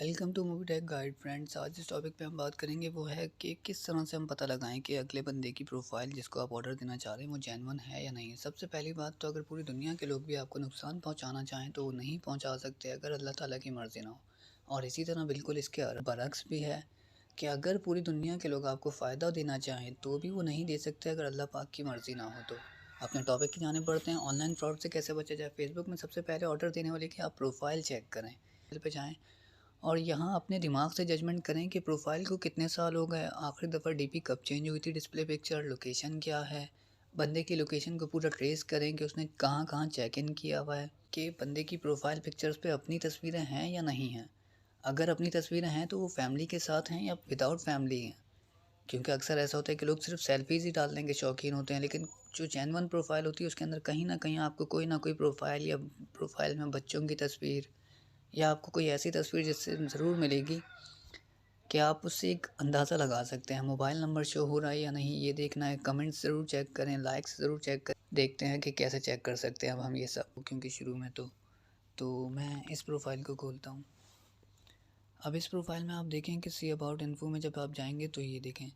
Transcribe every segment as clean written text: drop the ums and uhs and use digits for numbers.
Welcome to movie tech guide friends. आज जिस topic पे हम बात करेंगे वो है कि किस तरह से हम पता लगाएं कि अगले बंदे की प्रोफाइल जिसको आप ऑर्डर देना चाह रहे हैं वो जेन्युइन है या नहीं है। सबसे पहली बात तो अगर पूरी दुनिया के लोग भी आपको नुकसान पहुंचाना चाहें तो वो नहीं पहुंचा सकते अगर अल्लाह ताला की मर्ज़ी ना हो। और इसी तरह बिल्कुल इसके बरक्स भी है कि अगर पूरी दुनिया के लोग आपको फ़ायदा देना चाहें तो भी वो नहीं दे सकते अगर अल्लाह पाक की मर्ज़ी ना हो। तो अपने टॉपिक की जाने पड़ते हैं, ऑनलाइन फ्रॉड से कैसे बचा जाए। फेसबुक में सबसे पहले ऑर्डर देने वाले की आप प्रोफाइल चेक करें पे जाएँ और यहाँ अपने दिमाग से जजमेंट करें कि प्रोफाइल को कितने साल हो गए, आखिरी दफ़ा डीपी कब चेंज हुई थी, डिस्प्ले पिक्चर, लोकेशन क्या है। बंदे की लोकेशन को पूरा ट्रेस करें कि उसने कहाँ कहाँ चेक इन किया हुआ है, कि बंदे की प्रोफाइल पिक्चर्स पे अपनी तस्वीरें हैं या नहीं हैं। अगर अपनी तस्वीरें हैं तो वो फैमिली के साथ हैं या विदाउट फैमिली हैं। क्योंकि अक्सर ऐसा होता है कि लोग सिर्फ सेल्फीज़ ही डालने के शौकीन होते हैं, लेकिन जो जेन्युइन प्रोफाइल होती है उसके अंदर कहीं न कहीं आपको कोई ना कोई प्रोफाइल या प्रोफाइल में बच्चों की तस्वीर या आपको कोई ऐसी तस्वीर जिससे ज़रूर मिलेगी कि आप उससे एक अंदाज़ा लगा सकते हैं। मोबाइल नंबर शो हो रहा है या नहीं ये देखना है, कमेंट्स ज़रूर चेक करें, लाइक्स ज़रूर चेक करें। देखते हैं कि कैसे चेक कर सकते हैं अब हम ये सब, क्योंकि शुरू में तो मैं इस प्रोफाइल को खोलता हूँ। अब इस प्रोफाइल में आप देखें कि सी अबाउट इन्फो में जब आप जाएंगे तो ये देखें,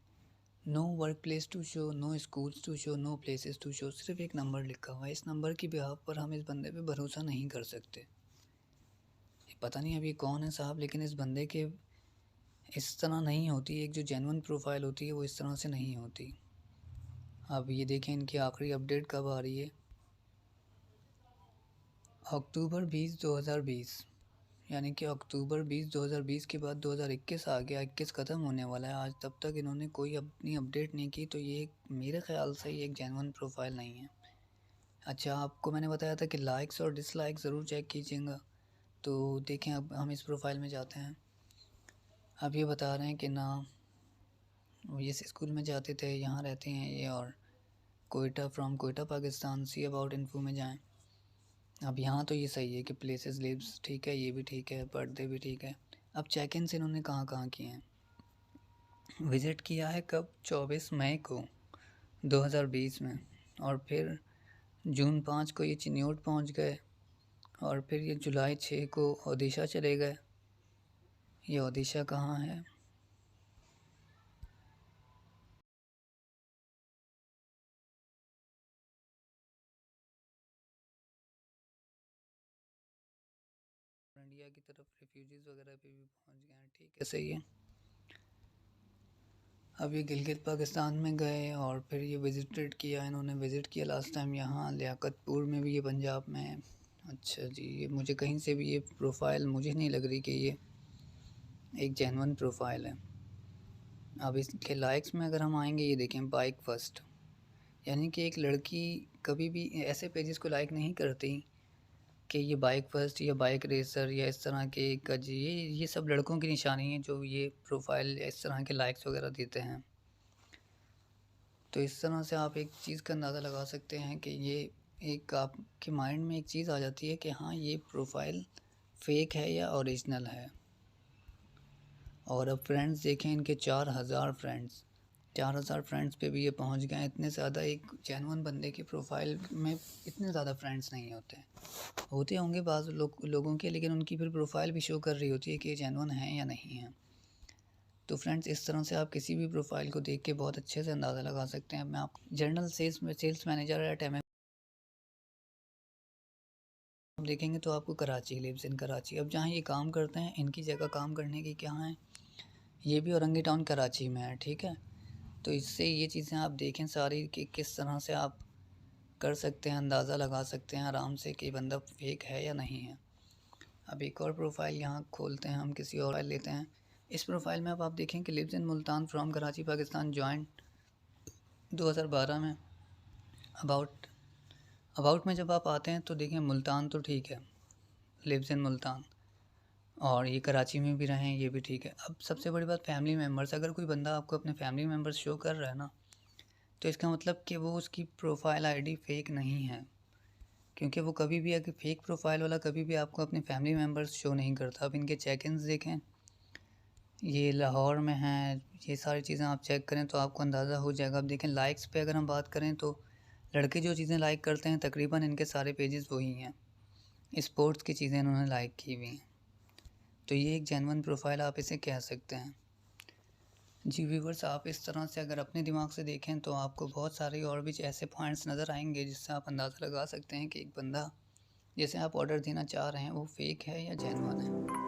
no work place to show, no schools to show, no places to show. सिर्फ एक नंबर लिखा हुआ है। इस नंबर की बिहाफ पर हम इस बंदे पे भरोसा नहीं कर सकते। पता नहीं अब ये कौन है साहब, लेकिन इस बंदे के इस तरह नहीं होती। एक जो जेन्युइन प्रोफाइल होती है वो इस तरह से नहीं होती। अब ये देखें इनकी आखिरी अपडेट कब आ रही है, अक्टूबर 20 2020, यानी कि अक्टूबर 20 2020 के बाद 2021 आ गया, 21 ख़त्म होने वाला है। आज तब तक इन्होंने कोई अपनी अपडेट नहीं की, तो ये मेरे ख़्याल से ये एक जेन्युइन प्रोफाइल नहीं है। अच्छा, आपको मैंने बताया था कि लाइक्स और डिसलाइक ज़रूर चेक कीजिएगा। तो देखें अब हम इस प्रोफाइल में जाते हैं। अब ये बता रहे हैं कि ना वो इस स्कूल में जाते थे, यहाँ रहते हैं ये, और Quetta from Quetta Pakistan. See about info में जाएं। अब यहाँ तो ये सही है कि प्लेसेस लिव्स ठीक है, ये भी ठीक है, बर्थडे भी ठीक है। अब चेक इन इन्होंने कहाँ कहाँ किए हैं। विज़िट किया है कब, 24 मई को 2020 में, और फिर जून 5 को ये चिन्योट पहुँच गए, और फिर ये जुलाई 6 को ओडिशा चले गए। ये ओडिशा कहाँ है, इंडिया की तरफ रिफ्यूजीज़ वगैरह पे भी पहुँच गए हैं। ठीक है, सही है। अब ये गिलगित पाकिस्तान में गए और फिर ये विज़िटेड किया, इन्होंने विज़िट किया लास्ट टाइम यहाँ लियाकतपुर में भी, ये पंजाब में है। अच्छा जी, ये मुझे कहीं से भी ये प्रोफाइल मुझे नहीं लग रही कि ये एक जेन्युइन प्रोफाइल है। अब इसके लाइक्स में अगर हम आएंगे, ये देखें बाइक फर्स्ट, यानी कि एक लड़की कभी भी ऐसे पेजेस को लाइक नहीं करती कि ये बाइक फर्स्ट या बाइक रेसर या इस तरह के कज, ये सब लड़कों की निशानी है जो ये प्रोफाइल इस तरह के लाइक्स वगैरह देते हैं। तो इस तरह से आप एक चीज़ का अंदाज़ा लगा सकते हैं कि ये एक आपके माइंड में एक चीज़ आ जाती है कि हाँ ये प्रोफाइल फ़ेक है या ओरिजिनल है। और अब फ्रेंड्स देखें इनके 4000 फ्रेंड्स, 4000 फ्रेंड्स पे भी ये पहुंच गए। इतने ज़्यादा एक जेन्युइन बंदे की प्रोफाइल में इतने ज़्यादा फ्रेंड्स नहीं होते होंगे बाज़ लोगों के, लेकिन उनकी फिर प्रोफाइल भी शो कर रही होती है कि ये जेन्युइन है या नहीं है। तो फ्रेंड्स इस तरह से आप किसी भी प्रोफाइल को देख के बहुत अच्छे से अंदाज़ा लगा सकते हैं। अब मैं आप general sales manager at M आप देखेंगे तो आपको कराची, लिव्स इन कराची। अब जहाँ ये काम करते हैं इनकी जगह काम करने की क्या है, ये भी औरंगी टाउन कराची में है। ठीक है, तो इससे ये चीज़ें आप देखें सारी कि किस तरह से आप कर सकते हैं, अंदाज़ा लगा सकते हैं आराम से कि बंदा फेक है या नहीं है। अब एक और प्रोफाइल यहाँ खोलते हैं, हम किसी और लेते हैं। इस प्रोफाइल में अब आप देखें कि lives in Multan from Karachi Pakistan, joined 2012 में। अबाउट अबाउट में जब आप आते हैं तो देखें मुल्तान तो ठीक है, लिव्स इन मुल्तान, और ये कराची में भी रहें, ये भी ठीक है। अब सबसे बड़ी बात फैमिली मेम्बर्स, अगर कोई बंदा आपको अपने फैमिली मेम्बर्स शो कर रहा है ना, तो इसका मतलब कि वो उसकी प्रोफाइल आईडी फ़ेक नहीं है। क्योंकि वो कभी भी, अगर फेक प्रोफाइल वाला कभी भी आपको अपने फैमिली मेम्बर्स शो नहीं करता। अब इनके चेक इन्स देखें, ये लाहौर में हैं, ये सारी चीज़ें आप चेक करें तो आपको अंदाज़ा हो जाएगा। अब देखें लाइक्स पे अगर हम बात करें तो लड़के जो चीज़ें लाइक करते हैं तकरीबन इनके सारे पेजेस वही हैं। स्पोर्ट्स की चीज़ें इन्होंने लाइक की हुई हैं। तो ये एक जेन्युइन प्रोफाइल आप इसे कह सकते हैं। जी व्यूवर्स, आप इस तरह से अगर अपने दिमाग से देखें तो आपको बहुत सारे और भी ऐसे पॉइंट्स नज़र आएंगे जिससे आप अंदाज़ा लगा सकते हैं कि एक बंदा जिसे आप ऑर्डर देना चाह रहे हैं वो फेक है या जेन्युइन है।